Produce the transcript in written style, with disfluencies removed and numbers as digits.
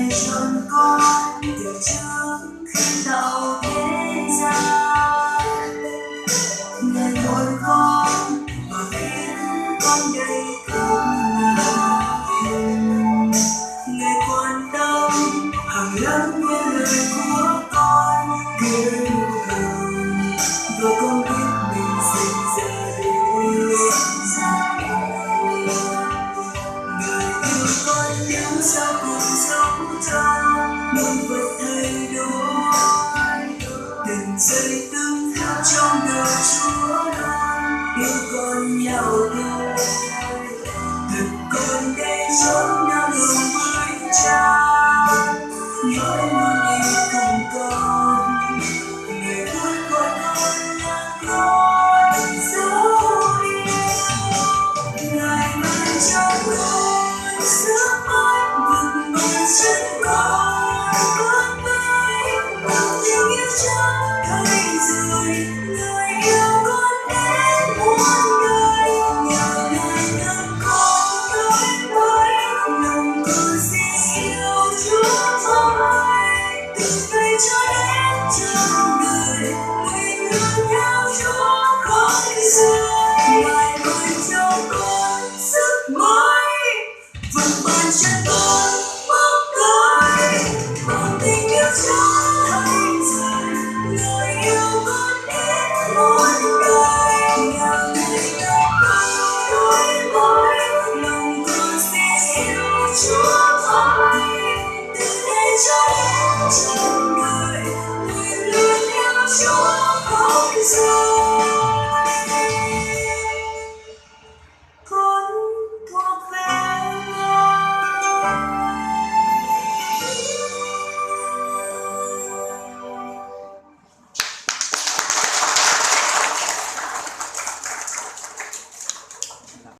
Ngài chọn con từ trước khi tạo thế gian. Ngài nuôi con và khiến con đầy công ngài. Ngài quan tâm hằng lắng nghe lời của con kêu cầu, và con biết mình sinh ra để Ngài yêu con nhưng sao cuộc sống ta muôn vật thay đổi. Từng giây từng phút trong đời Chúa luôn yêu con nhau đôi. Thực con đây sống đang lòng với Cha, nói luôn đi cùng con. Người luôn gọi con là con dấu yêu. Ngài ban cho con sức mạnh vững bền chân con, bước tới bằng tình yêu chẳng thay rời. Người yêu con đến muôn đời, nhờ Ngài nâng con tới mới. Lòng con xin yêu Chúa mãi, từ nay cho đến trọn đời. Mình luôn theo Chúa khỏi rời. Ngài ban cho con sức mạnh vững bền chân con, bước tới bằng tình yêu chẳng thay rời. Người yêu con đến muôn đời, nhờ Ngài nâng con tới mới. Lòng con xin yêu Chúa mãi, từ nay cho đến trọn đời. Mình luôn theo Chúa không rời.